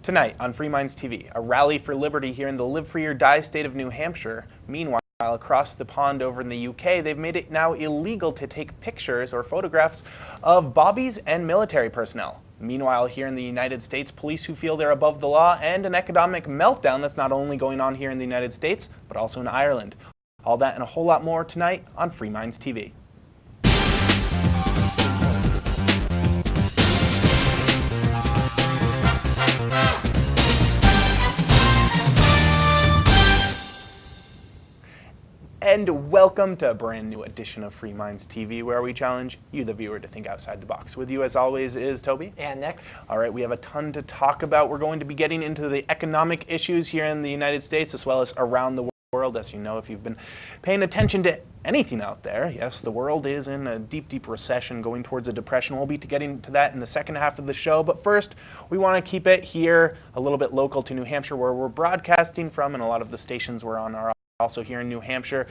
Tonight on Free Minds TV, a rally for liberty here in the Live Free or Die state of New Hampshire. Meanwhile, across the pond over in the UK, they've made it now illegal to take pictures or photographs of bobbies and military personnel. Meanwhile, here in the United States, police who feel they're above the law, and an economic meltdown that's not only going on here in the United States, but also in Ireland. All that and a whole lot more tonight on Free Minds TV. And welcome to a brand new edition of Free Minds TV, where we challenge you, the viewer, to think outside the box. With you, as always, is Toby. And Nick. All right, we have a ton to talk about. We're going to be getting into the economic issues here in the United States, as well as around the world. As you know, if you've been paying attention to anything out there, yes, the world is in a deep, deep recession, going towards a depression. We'll be getting to that in the second half of the show. But first, we want to keep it here a little bit local to New Hampshire, where we're broadcasting from, and a lot of the stations we're on are also here in New Hampshire,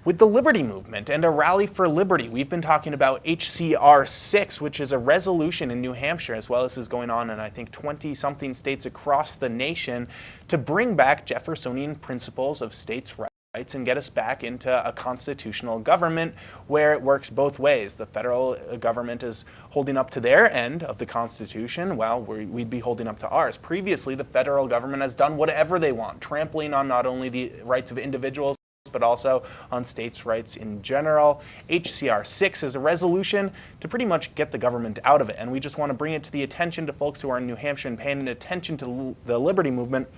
with the Liberty Movement and a rally for liberty. We've been talking about HCR 6, which is a resolution in New Hampshire, as well as is going on in, I think, 20-something states across the nation, to bring back Jeffersonian principles of states' rights and get us back into a constitutional government where it works both ways. The federal government is holding up to their end of the Constitution, while we'd be holding up to ours. Previously, the federal government has done whatever they want, trampling on not only the rights of individuals, but also on states' rights in general. HCR 6 is a resolution to pretty much get the government out of it, and we just want to bring it to the attention to folks who are in New Hampshire and paying attention to the Liberty Movement.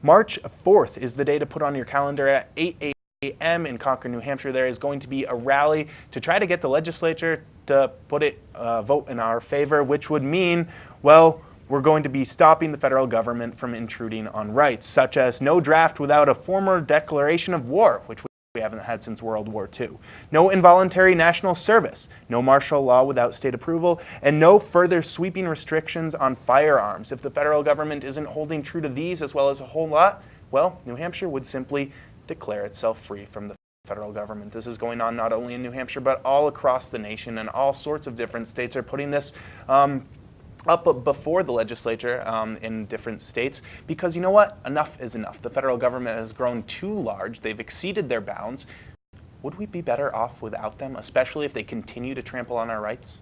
March 4th is the day to put on your calendar at 8 a.m. in Concord, New Hampshire. There is going to be a rally to try to get the legislature to put it vote in our favor, which would mean, well, we're going to be stopping the federal government from intruding on rights, such as no draft without a formal declaration of war, which we haven't had since World War II, no involuntary national service, no martial law without state approval, and no further sweeping restrictions on firearms. If the federal government isn't holding true to these, as well as a whole lot, well, New Hampshire would simply declare itself free from the federal government. This is going on not only in New Hampshire, but all across the nation, and all sorts of different states are putting this up before the legislature in different states, because you know what? Enough is enough. The federal government has grown too large. They've exceeded their bounds. Would we be better off without them, especially if they continue to trample on our rights?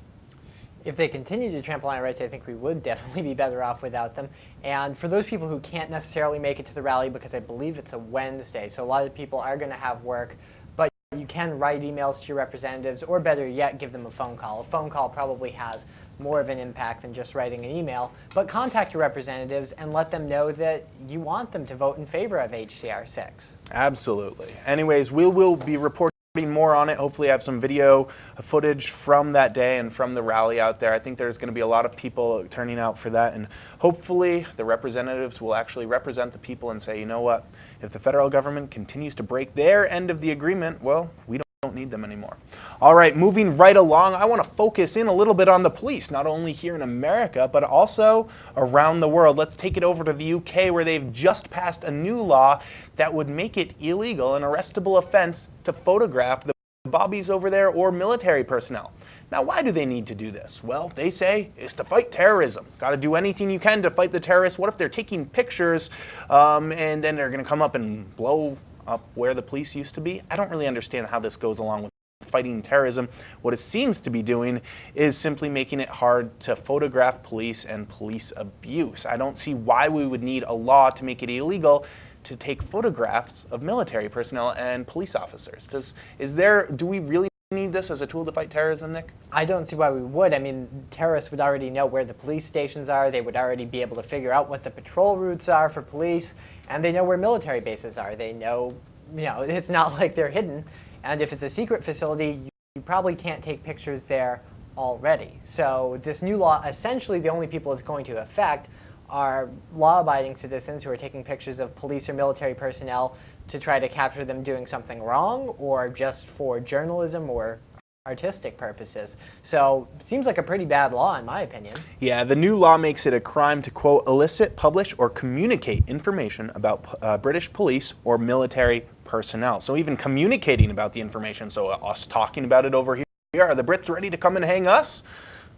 If they continue to trample on our rights, I think we would definitely be better off without them. And for those people who can't necessarily make it to the rally, because I believe it's a Wednesday, so a lot of people are going to have work, but you can write emails to your representatives, or better yet, give them a phone call. A phone call probably has more of an impact than just writing an email, but contact your representatives and let them know that you want them to vote in favor of HCR 6. Absolutely. Anyways, we will be reporting more on it. Hopefully have some video footage from that day and from the rally out there. I think there's going to be a lot of people turning out for that, and hopefully the representatives will actually represent the people and say, you know what, if the federal government continues to break their end of the agreement, well, we don't need them anymore. All right, moving right along, I want to focus in a little bit on the police, not only here in America, but also around the world. Let's take it over to the UK, where they've just passed a new law that would make it illegal, an arrestable offense, to photograph the bobbies over there or military personnel. Now, why do they need to do this? Well, they say it's to fight terrorism. Got to do anything you can to fight the terrorists. What if they're taking pictures and then they're going to come up and blow up where the police used to be? I don't really understand how this goes along with fighting terrorism. What it seems to be doing is simply making it hard to photograph police and police abuse. I don't see why we would need a law to make it illegal to take photographs of military personnel and police officers. Do we really need this as a tool to fight terrorism, Nick? I don't see why we would. I mean, terrorists would already know where the police stations are. They would already be able to figure out what the patrol routes are for police, and they know where military bases are. They know, it's not like they're hidden. And if it's a secret facility, you probably can't take pictures there already. So this new law, essentially the only people it's going to affect are law-abiding citizens who are taking pictures of police or military personnel to try to capture them doing something wrong, or just for journalism or artistic purposes. So it seems like a pretty bad law, in my opinion. Yeah, the new law makes it a crime to, quote, elicit, publish, or communicate information about British police or military personnel. So even communicating about the information, so us talking about it over here, are the Brits ready to come and hang us?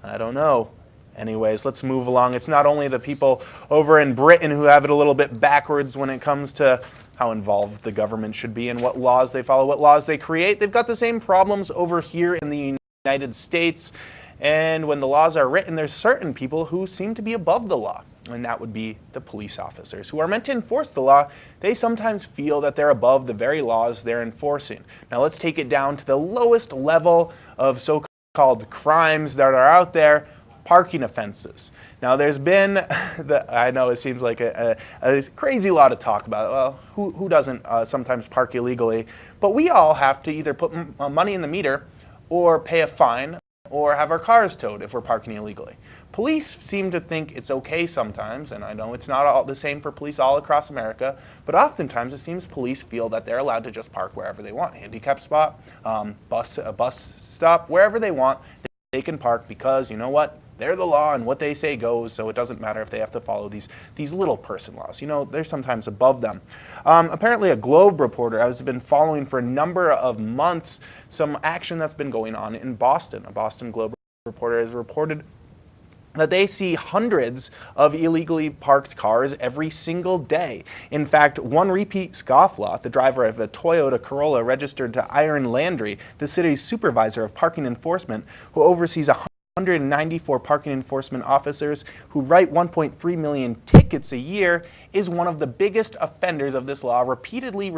I don't know. Anyways, let's move along. It's not only the people over in Britain who have it a little bit backwards when it comes to how involved the government should be and what laws they follow, what laws they create. They've got the same problems over here in the United States. And when the laws are written, there's certain people who seem to be above the law. And that would be the police officers who are meant to enforce the law. They sometimes feel that they're above the very laws they're enforcing. Now let's take it down to the lowest level of so-called crimes that are out there, parking offenses. Now there's been, I know it seems like a crazy lot of talk about it. Well, who doesn't sometimes park illegally? But we all have to either put money in the meter or pay a fine or have our cars towed if we're parking illegally. Police seem to think it's okay sometimes, and I know it's not all the same for police all across America, but oftentimes it seems police feel that they're allowed to just park wherever they want. Handicap spot, a bus stop, wherever they want, they can park because, you know what, they're the law and what they say goes, so it doesn't matter if they have to follow these little person laws. You know, they're sometimes above them. Apparently a Globe reporter has been following for a number of months some action that's been going on in Boston. A Boston Globe reporter has reported that they see hundreds of illegally parked cars every single day. In fact, one repeat scofflaw, the driver of a Toyota Corolla registered to Iron Landry, the city's supervisor of parking enforcement, who oversees 194 parking enforcement officers who write 1.3 million tickets a year, is one of the biggest offenders of this law, repeatedly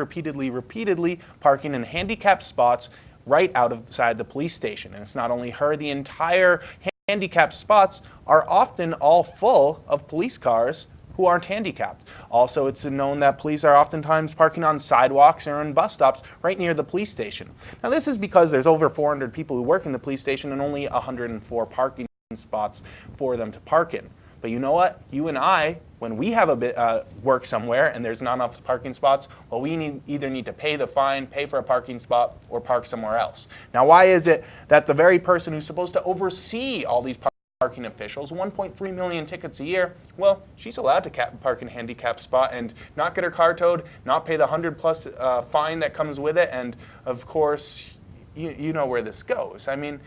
parking in handicapped spots right outside the police station. And it's not only her, the entire handicapped spots are often all full of police cars who aren't handicapped. Also, it's known that police are oftentimes parking on sidewalks or in bus stops right near the police station. Now, this is because there's over 400 people who work in the police station and only 104 parking spots for them to park in. But you know what? You and I, when we have a bit work somewhere and there's not enough parking spots, well, we either need to pay the fine, pay for a parking spot, or park somewhere else. Now, why is it that the very person who's supposed to oversee all these parking officials, 1.3 million tickets a year, well, she's allowed to park in a handicapped spot and not get her car towed, not pay the 100+ fine that comes with it, and of course, you know where this goes. I mean,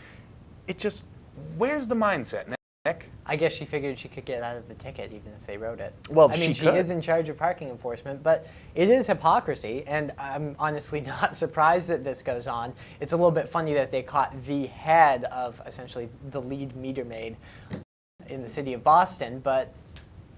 it just, where's the mindset, Nick? I guess she figured she could get out of the ticket even if they wrote it. Well, I mean, she is in charge of parking enforcement, but it is hypocrisy, and I'm honestly not surprised that this goes on. It's a little bit funny that they caught the head of essentially the lead meter maid in the city of Boston, but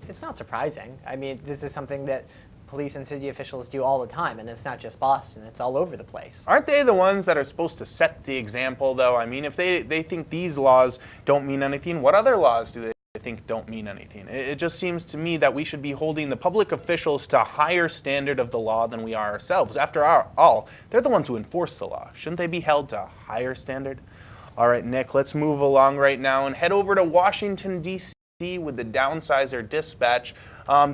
it's not surprising. I mean, this is something that police and city officials do all the time, and it's not just Boston, it's all over the place. Aren't they the ones that are supposed to set the example, though? I mean, if they think these laws don't mean anything, what other laws do they think don't mean anything? It just seems to me that we should be holding the public officials to a higher standard of the law than we are ourselves. After all, they're the ones who enforce the law. Shouldn't they be held to a higher standard? All right, Nick, let's move along right now and head over to Washington, D.C. with the Downsizer Dispatch.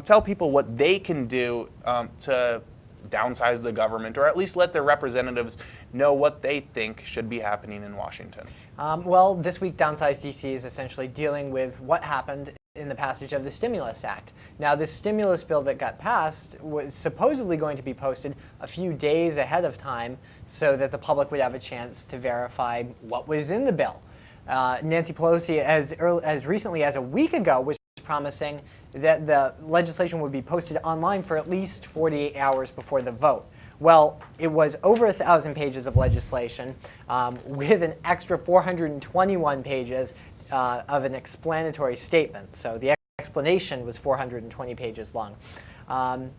Tell people what they can do to downsize the government, or at least let their representatives know what they think should be happening in Washington. Well, this week Downsize DC is essentially dealing with what happened in the passage of the Stimulus Act. Now, this stimulus bill that got passed was supposedly going to be posted a few days ahead of time so that the public would have a chance to verify what was in the bill. Nancy Pelosi, as recently as a week ago, was promising that the legislation would be posted online for at least 48 hours before the vote. Well, it was over 1,000 pages of legislation with an extra 421 pages of an explanatory statement. So the explanation was 420 pages long.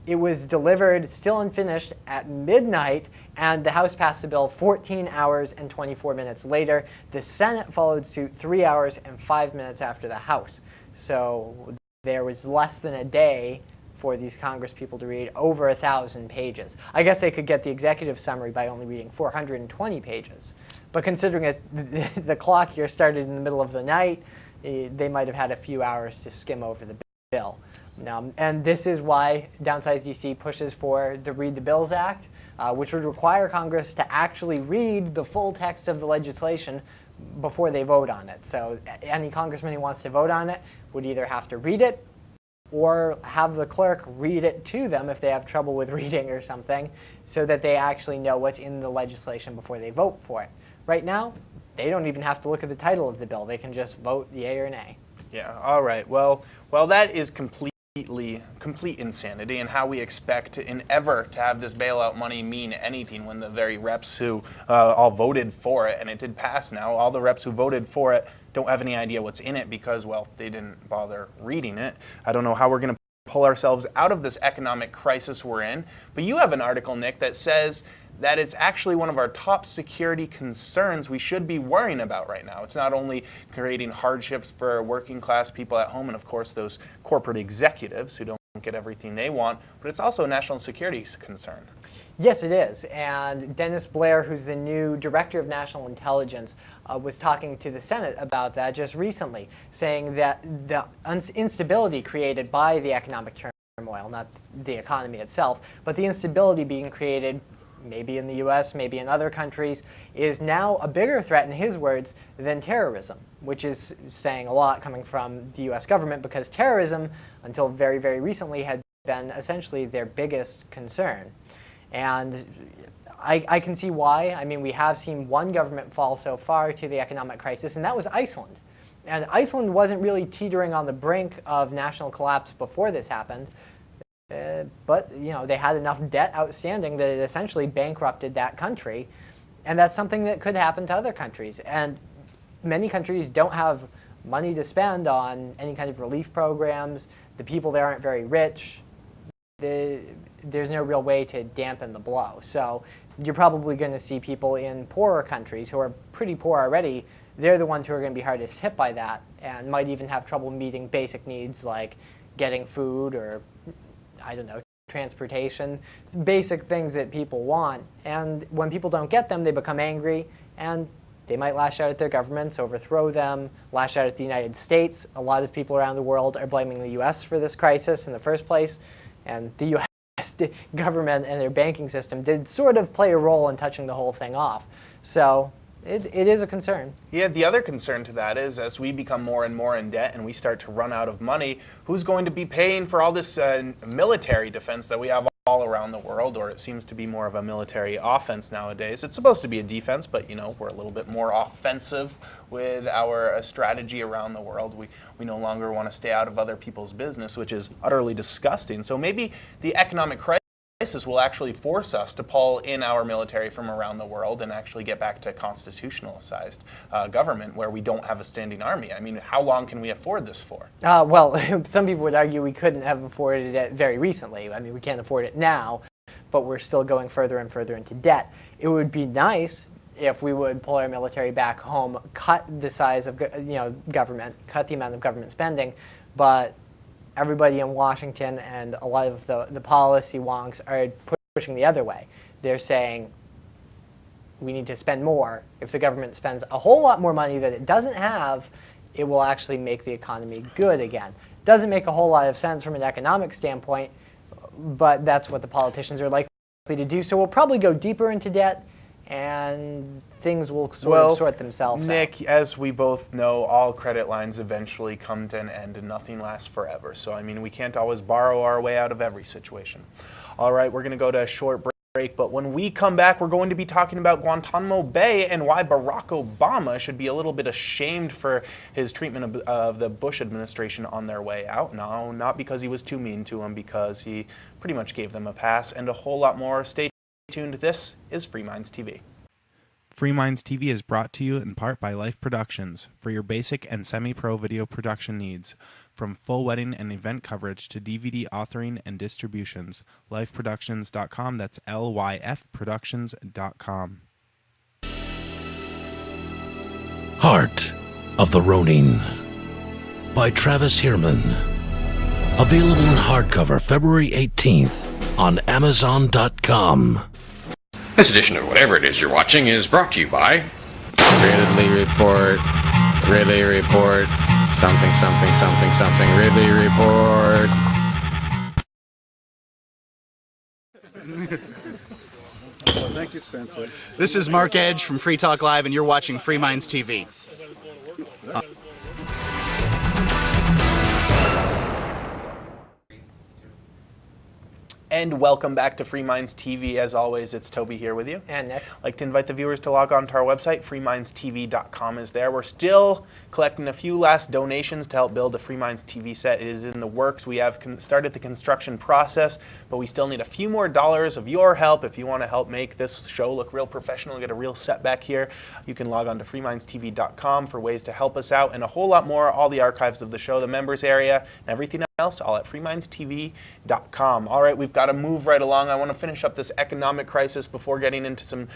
It was delivered still unfinished at midnight, and the House passed the bill 14 hours and 24 minutes later. The Senate followed suit 3 hours and 5 minutes after the House. So there was less than a day for these Congress people to read over 1,000 pages. I guess they could get the executive summary by only reading 420 pages. But considering the clock here started in the middle of the night, they might have had a few hours to skim over the bill. And this is why Downsize DC pushes for the Read the Bills Act, which would require Congress to actually read the full text of the legislation before they vote on it. So any congressman who wants to vote on it would either have to read it or have the clerk read it to them if they have trouble with reading or something, so that they actually know what's in the legislation before they vote for it. Right now, they don't even have to look at the title of the bill. They can just vote yay or nay. Yeah, all right. Well, that is complete insanity, and how we expect ever to have this bailout money mean anything when the very reps who all voted for it, and it did pass now, all the reps who voted for it don't have any idea what's in it because, well, they didn't bother reading it. I don't know how we're going to pull ourselves out of this economic crisis we're in, but you have an article, Nick, that says that it's actually one of our top security concerns we should be worrying about right now. It's not only creating hardships for working class people at home and, of course, those corporate executives who don't get everything they want, but it's also a national security concern. Yes, it is. And Dennis Blair, who's the new director of national intelligence, was talking to the Senate about that just recently, saying that the instability created by the economic turmoil, not the economy itself, but the instability being created maybe in the US, maybe in other countries, is now a bigger threat, in his words, than terrorism, which is saying a lot coming from the US government, because terrorism, until very, very recently, had been essentially their biggest concern. And I can see why. I mean, we have seen one government fall so far to the economic crisis, and that was Iceland. And Iceland wasn't really teetering on the brink of national collapse before this happened. But they had enough debt outstanding that it essentially bankrupted that country, and that's something that could happen to other countries. And many countries don't have money to spend on any kind of relief programs. The people there aren't very rich. There's no real way to dampen the blow. So you're probably going to see people in poorer countries who are pretty poor already. They're the ones who are going to be hardest hit by that, and might even have trouble meeting basic needs like getting food or, I don't know, transportation, basic things that people want. And when people don't get them, they become angry, and they might lash out at their governments, overthrow them, lash out at the United States. A lot of people around the world are blaming the US for this crisis in the first place, and the US government and their banking system did sort of play a role in touching the whole thing off. So it is a concern. Yeah, the other concern to that is, as we become more and more in debt and we start to run out of money, who's going to be paying for all this military defense that we have all around the world? Or it seems to be more of a military offense nowadays. It's supposed to be a defense, but we're a little bit more offensive with our strategy around the world. We no longer want to stay out of other people's business, which is utterly disgusting. So maybe the economic crisis will actually force us to pull in our military from around the world and actually get back to constitutional-sized government where we don't have a standing army. I mean, how long can we afford this for? Well, some people would argue we couldn't have afforded it very recently. I mean, we can't afford it now, but we're still going further and further into debt. It would be nice if we would pull our military back home, cut the size of government, cut the amount of government spending, but everybody in Washington and a lot of the policy wonks are pushing the other way. They're saying we need to spend more. If the government spends a whole lot more money that it doesn't have, it will actually make the economy good again. Doesn't make a whole lot of sense from an economic standpoint, but that's what the politicians are likely to do. So we'll probably go deeper into debt, and things will sort themselves out. Nick, as we both know, all credit lines eventually come to an end and nothing lasts forever. So, I mean, we can't always borrow our way out of every situation. All right, we're going to go to a short break, but when we come back, we're going to be talking about Guantanamo Bay and why Barack Obama should be a little bit ashamed for his treatment of the Bush administration on their way out. No, not because he was too mean to them, because he pretty much gave them a pass, and a whole lot more. Stay tuned. This is Free Minds TV. Free Minds TV is brought to you in part by Life Productions for your basic and semi-pro video production needs. From full wedding and event coverage to DVD authoring and distributions, lifeproductions.com. That's lyfproductions.com. Heart of the Ronin by Travis Hierman. Available in hardcover February 18th on Amazon.com. This edition of whatever it is you're watching is brought to you by Ridley Report, something, Ridley Report. Thank you, Spencer. This is Mark Edge from Free Talk Live, and you're watching Free Minds TV. And welcome back to Free Minds TV. As always, it's Toby here with you. And Nick. I'd like to invite the viewers to log on to our website. freemindstv.com is there. We're still collecting a few last donations to help build a Free Minds TV set. It is in the works. We have started the construction process, but we still need a few more dollars of your help. If you want to help make this show look real professional, get a real set back here, you can log on to freemindstv.com for ways to help us out, and a whole lot more, all the archives of the show, the members area, and everything else, all at freemindstv.com. All right, we've got to move right along. I want to finish up this economic crisis before getting into some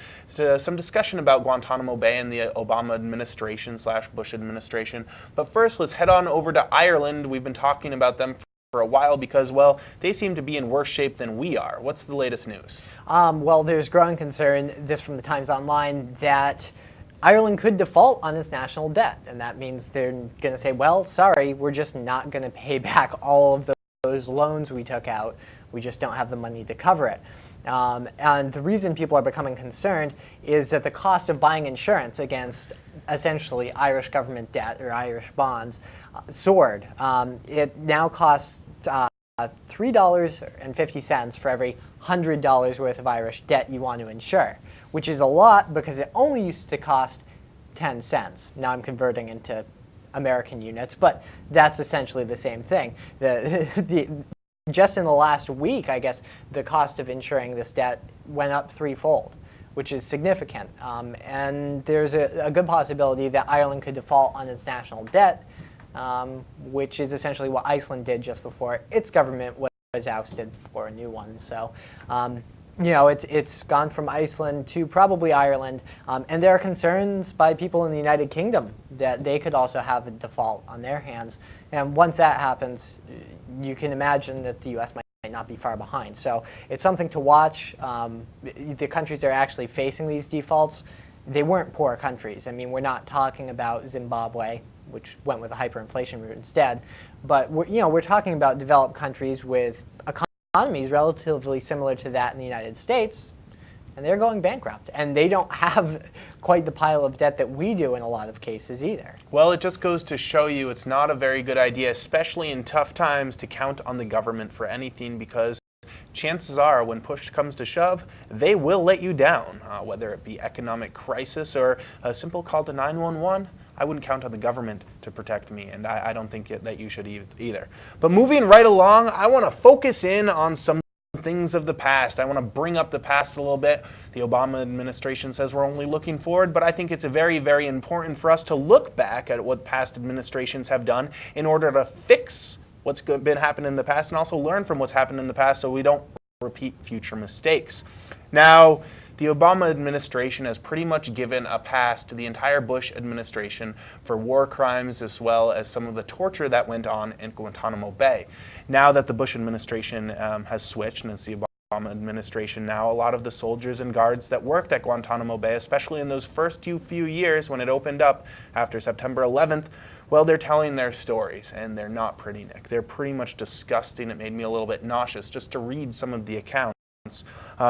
discussion about Guantanamo Bay and the Obama administration / Bush administration. But first, let's head on over to Ireland. We've been talking about them for a while because, well, they seem to be in worse shape than we are. What's the latest news? Well, there's growing concern, this from the Times Online, that Ireland could default on its national debt, and that means they're going to say, well, sorry, we're just not going to pay back all of those loans we took out. We just don't have the money to cover it. And the reason people are becoming concerned is that the cost of buying insurance against essentially Irish government debt or Irish bonds soared. It now costs $3.50 for every $100 worth of Irish debt you want to insure, which is a lot because it only used to cost 10 cents. Now I'm converting into American units, but that's essentially the same thing. Just in the last week, I guess, the cost of insuring this debt went up threefold, which is significant. And there's a good possibility that Ireland could default on its national debt, which is essentially what Iceland did just before its government was ousted for a new one. So, it's gone from Iceland to probably Ireland, and there are concerns by people in the United Kingdom that they could also have a default on their hands. And once that happens, you can imagine that the U.S. might not be far behind. So it's something to watch. The countries that are actually facing these defaults, they weren't poor countries. I mean, we're not talking about Zimbabwe, which went with a hyperinflation route instead, but we're talking about developed countries with economies relatively similar to that in the United States, and they're going bankrupt. And they don't have quite the pile of debt that we do in a lot of cases either. Well, it just goes to show you it's not a very good idea, especially in tough times, to count on the government for anything, because chances are when push comes to shove, they will let you down, whether it be economic crisis or a simple call to 911. I wouldn't count on the government to protect me, and I don't think that you should either. But moving right along, I want to focus in on some things of the past. I want to bring up the past a little bit. The Obama administration says we're only looking forward, but I think it's very, very important for us to look back at what past administrations have done in order to fix what's been happening in the past and also learn from what's happened in the past so we don't repeat future mistakes. Now, the Obama administration has pretty much given a pass to the entire Bush administration for war crimes as well as some of the torture that went on in Guantanamo Bay. Now that the Bush administration has switched and it's the Obama administration now, a lot of the soldiers and guards that worked at Guantanamo Bay, especially in those first few years when it opened up after September 11th, well, they're telling their stories, and they're not pretty, Nick. They're pretty much disgusting. It made me a little bit nauseous just to read some of the accounts.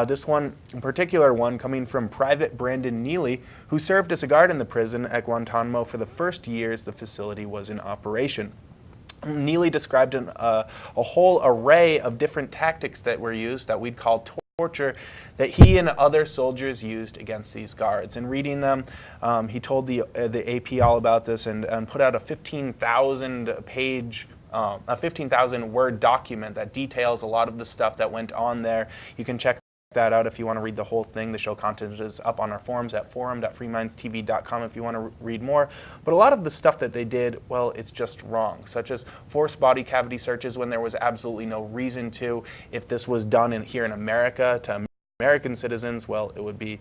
This one, in particular one, coming from Private Brandon Neely, who served as a guard in the prison at Guantanamo for the first years the facility was in operation. Neely described a whole array of different tactics that were used that we'd call torture that he and other soldiers used against these guards. And reading them, he told the AP all about this and put out a 15,000-page a 15,000-word document that details a lot of the stuff that went on there. You can check that out if you want to read the whole thing. The show content is up on our forums at forum.freemindstv.com if you want to read more. But a lot of the stuff that they did, well, it's just wrong, such as forced body cavity searches when there was absolutely no reason to. If this was done here in America to American citizens, well, it would be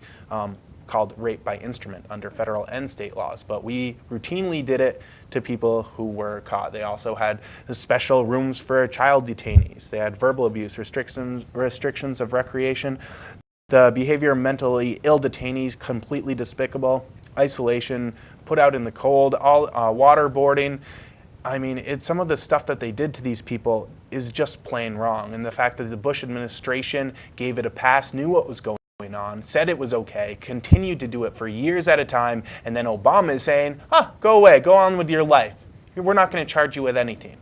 called rape by instrument under federal and state laws. But we routinely did it to people who were caught. They also had special rooms for child detainees. They had verbal abuse, restrictions of recreation. The behavior of mentally ill detainees, completely despicable. Isolation, put out in the cold, all waterboarding. I mean, some of the stuff that they did to these people is just plain wrong. And the fact that the Bush administration gave it a pass, knew what was going on, said it was okay, continued to do it for years at a time, and then Obama is saying, go away, go on with your life. We're not going to charge you with anything.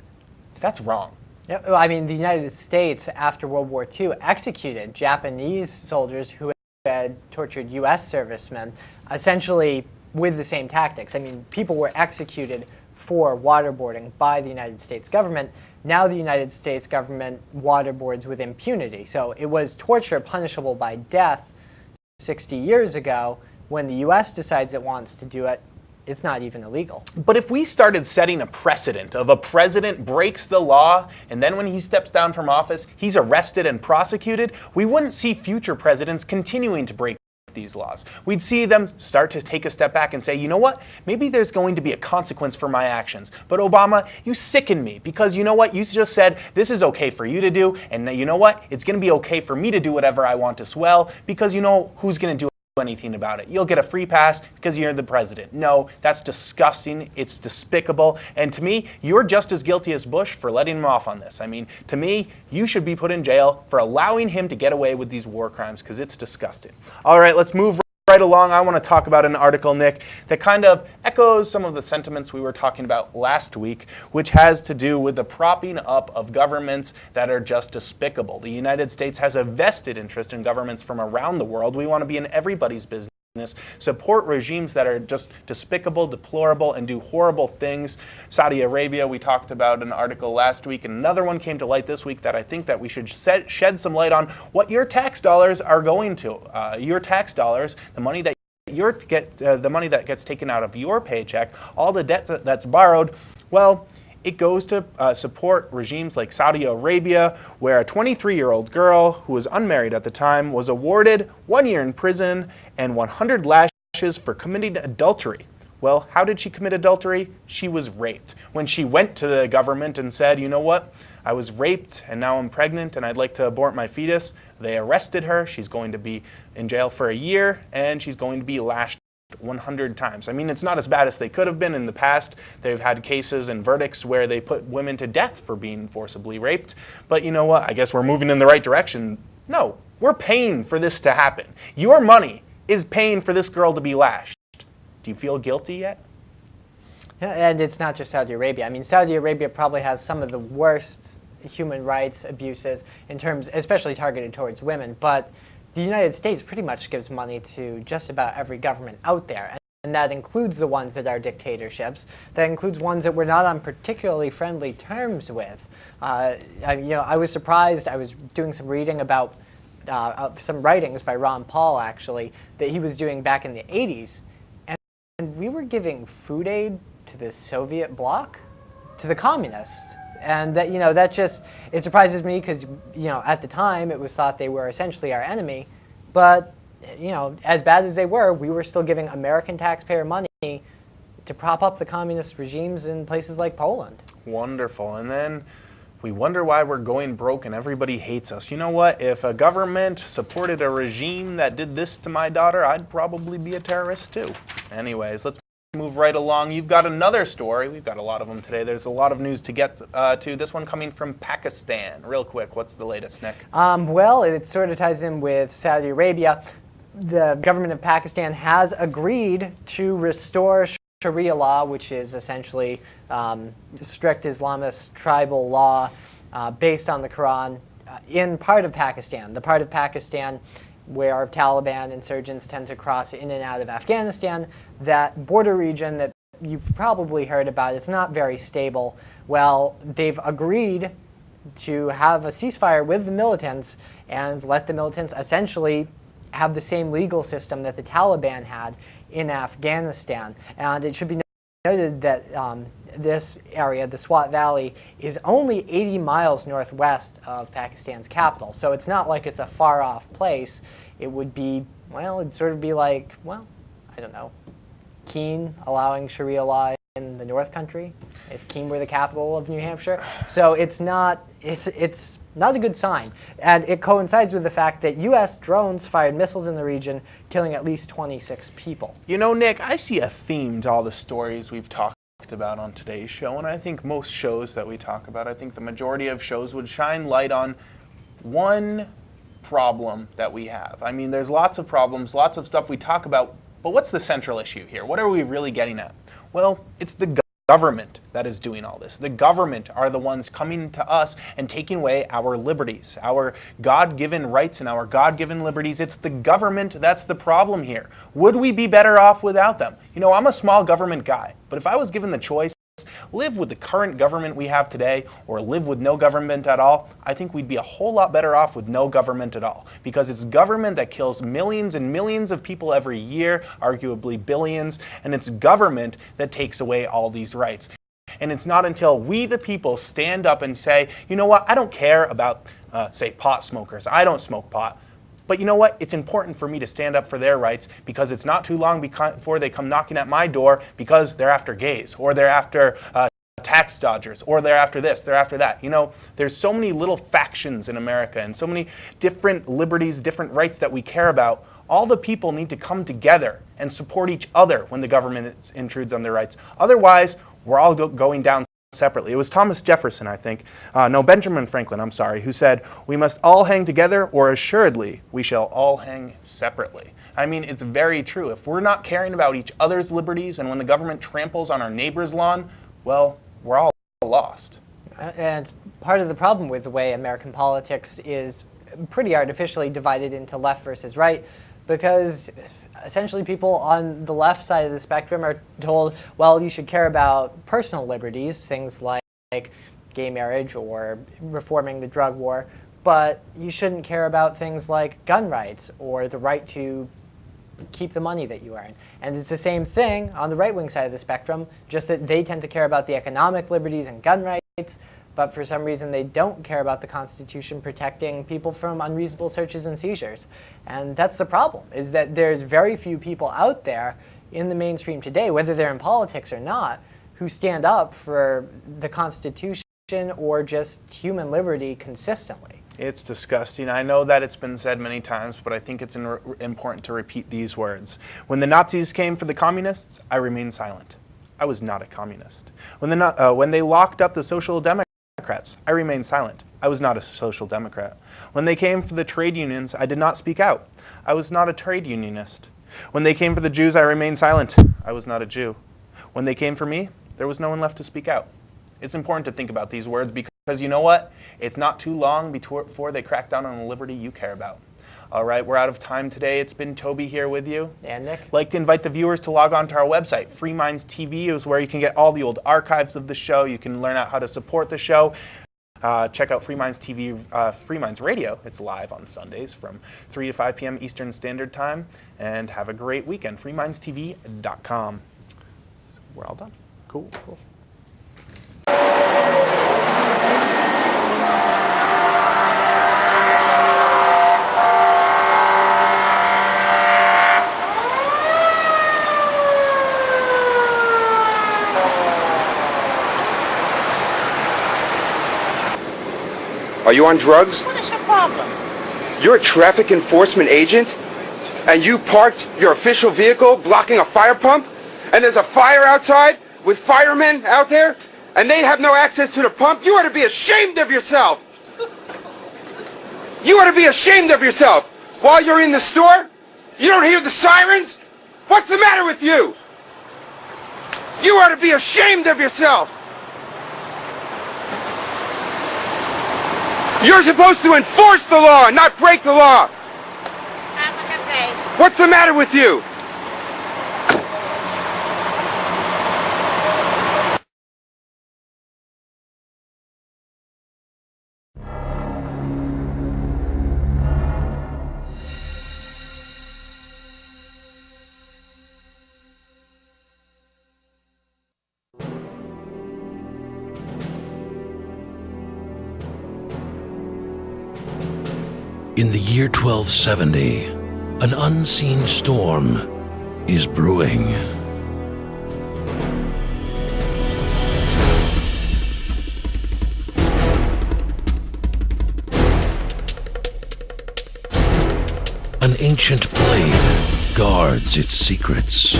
That's wrong. Yeah, well, I mean, the United States, after World War II, executed Japanese soldiers who had tortured U.S. servicemen, essentially with the same tactics. I mean, people were executed for waterboarding by the United States government. Now the United States government waterboards with impunity. So it was torture punishable by death 60 years ago. When the U.S. decides it wants to do it, it's not even illegal. But if we started setting a precedent of a president breaks the law and then when he steps down from office, he's arrested and prosecuted, we wouldn't see future presidents continuing to break these laws. We'd see them start to take a step back and say, you know what, maybe there's going to be a consequence for my actions. But Obama, you sicken me because you know what, you just said this is okay for you to do, and you know what, it's going to be okay for me to do whatever I want as well, because you know who's going to do anything about it. You'll get a free pass because you're the president. No, that's disgusting. It's despicable. And to me, you're just as guilty as Bush for letting him off on this. I mean, to me, you should be put in jail for allowing him to get away with these war crimes because it's disgusting. All right, let's move right along. I want to talk about an article, Nick, that kind of echoes some of the sentiments we were talking about last week, which has to do with the propping up of governments that are just despicable. The United States has a vested interest in governments from around the world. We want to be in everybody's business, support regimes that are just despicable, deplorable, and do horrible things. Saudi Arabia, we talked about an article last week, and another one came to light this week that I think that we should shed some light on what your tax dollars are going to. Your tax dollars, the money that the money that gets taken out of your paycheck, all the debt that's borrowed, well, it goes to support regimes like Saudi Arabia, where a 23-year-old girl who was unmarried at the time was awarded 1 year in prison and 100 lashes for committing adultery. Well, how did she commit adultery? She was raped. When she went to the government and said, you know what, I was raped and now I'm pregnant and I'd like to abort my fetus, they arrested her. She's going to be in jail for a year and she's going to be lashed 100 times. I mean, it's not as bad as they could have been in the past. They've had cases and verdicts where they put women to death for being forcibly raped. But you know what? I guess we're moving in the right direction. No, we're paying for this to happen. Your money is paying for this girl to be lashed. Do you feel guilty yet? Yeah, and it's not just Saudi Arabia. I mean, Saudi Arabia probably has some of the worst human rights abuses in terms, especially targeted towards women. But the United States pretty much gives money to just about every government out there. And that includes the ones that are dictatorships. That includes ones that we're not on particularly friendly terms with. I was surprised. I was doing some reading about some writings by Ron Paul, actually, that he was doing back in the 80s. And we were giving food aid to the Soviet bloc, to the communists. And that, that just, it surprises me because, at the time it was thought they were essentially our enemy. But, as bad as they were, we were still giving American taxpayer money to prop up the communist regimes in places like Poland. Wonderful. And then we wonder why we're going broke and everybody hates us. You know what? If a government supported a regime that did this to my daughter, I'd probably be a terrorist too. Anyways, let's move right along. You've got another story. We've got a lot of them today. There's a lot of news to get to. This one coming from Pakistan. Real quick, what's the latest, Nick? Well, it sort of ties in with Saudi Arabia. The government of Pakistan has agreed to restore Sharia law, which is essentially strict Islamist tribal law based on the Quran in part of Pakistan. The part of Pakistan where Taliban insurgents tend to cross in and out of Afghanistan, that border region that you've probably heard about, it's not very stable. Well, they've agreed to have a ceasefire with the militants and let the militants essentially have the same legal system that the Taliban had in Afghanistan. And it should be noted that this area, the Swat Valley, is only 80 miles northwest of Pakistan's capital. So it's not like it's a far-off place. It would be, it'd sort of be like, I don't know, Keene allowing Sharia law in the North Country, if Keene were the capital of New Hampshire. So it's not a good sign. And it coincides with the fact that U.S. drones fired missiles in the region, killing at least 26 people. You know, Nick, I see a theme to all the stories we've talked about on today's show, and I think most shows that we talk about, I think the majority of shows would shine light on one problem that we have. I mean, there's lots of problems, lots of stuff we talk about, but what's the central issue here? What are we really getting at? Well, it's the government that is doing all this. The government are the ones coming to us and taking away our liberties, our God-given rights and our God-given liberties. It's the government that's the problem here. Would we be better off without them? You know, I'm a small government guy, but if I was given the choice, live with the current government we have today or live with no government at all, I think we'd be a whole lot better off with no government at all, because it's government that kills millions and millions of people every year, arguably billions, and it's government that takes away all these rights. And it's not until we the people stand up and say, you know what, I don't care about, say, pot smokers. I don't smoke pot. But you know what? It's important for me to stand up for their rights, because it's not too long before they come knocking at my door because they're after gays, or they're after tax dodgers, or they're after this, they're after that. You know, there's so many little factions in America and so many different liberties, different rights that we care about. All the people need to come together and support each other when the government intrudes on their rights. Otherwise, we're all going down separately. It was Thomas Jefferson, I think, Benjamin Franklin, I'm sorry, who said, "We must all hang together, or assuredly we shall all hang separately." I mean, it's very true. If we're not caring about each other's liberties, and when the government tramples on our neighbor's lawn, well, we're all lost. And part of the problem with the way American politics is pretty artificially divided into left versus right, because essentially people on the left side of the spectrum are told, well, you should care about personal liberties, things like gay marriage or reforming the drug war, but you shouldn't care about things like gun rights or the right to keep the money that you earn. And it's the same thing on the right-wing side of the spectrum, just that they tend to care about the economic liberties and gun rights, but for some reason they don't care about the Constitution protecting people from unreasonable searches and seizures. And that's the problem, is that there's very few people out there in the mainstream today, whether they're in politics or not, who stand up for the Constitution or just human liberty consistently. It's disgusting. I know that it's been said many times, but I think it's important to repeat these words. When the Nazis came for the communists, I remained silent. I was not a communist. When they locked up the Social Democrats, I remained silent. I was not a social democrat. When they came for the trade unions, I did not speak out. I was not a trade unionist. When they came for the Jews, I remained silent. I was not a Jew. When they came for me, there was no one left to speak out. It's important to think about these words, because you know what? It's not too long before they crack down on the liberty you care about. All right, we're out of time today. It's been Toby here with you. And Nick. I'd like to invite the viewers to log on to our website. Free Minds TV is where you can get all the old archives of the show. You can learn out how to support the show. Check out Free Minds TV, Free Minds Radio. It's live on Sundays from 3 to 5 p.m. Eastern Standard Time. And have a great weekend. freemindstv.com. So we're all done. Cool. Are you on drugs? What is your problem? You're a traffic enforcement agent? And you parked your official vehicle blocking a fire pump? And there's a fire outside with firemen out there? And they have no access to the pump? You ought to be ashamed of yourself! You ought to be ashamed of yourself! While you're in the store? You don't hear the sirens? What's the matter with you? You ought to be ashamed of yourself! You're supposed to enforce the law, not break the law! Have a good day. What's the matter with you? In the year 1270, an unseen storm is brewing. An ancient blade guards its secrets.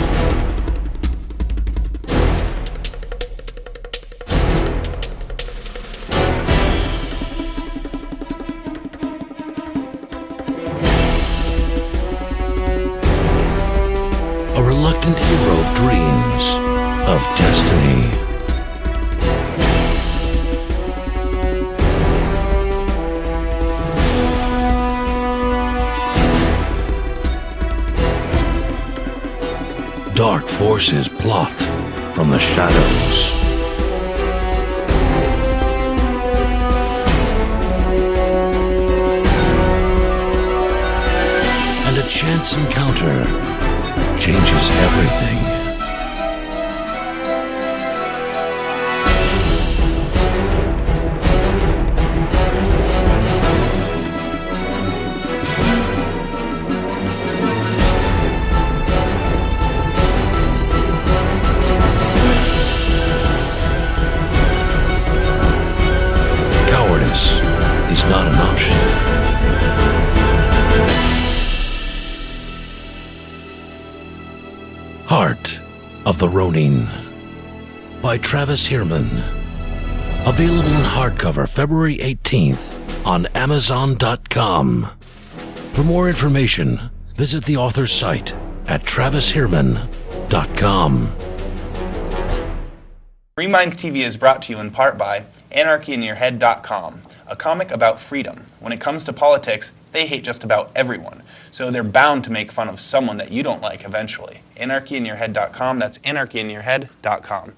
A reluctant hero dreams of destiny. dark forces plot from the shadows. And a chance encounter changes everything. Cowardice is not an option. Heart of the Ronin by Travis Hierman. Available in hardcover February 18th on Amazon.com. For more information, visit the author's site at TravisHierman.com. Free Minds TV is brought to you in part by AnarchyInYourHead.com, a comic about freedom. When it comes to politics, they hate just about everyone, so they're bound to make fun of someone that you don't like eventually. AnarchyInYourHead.com, that's AnarchyInYourHead.com.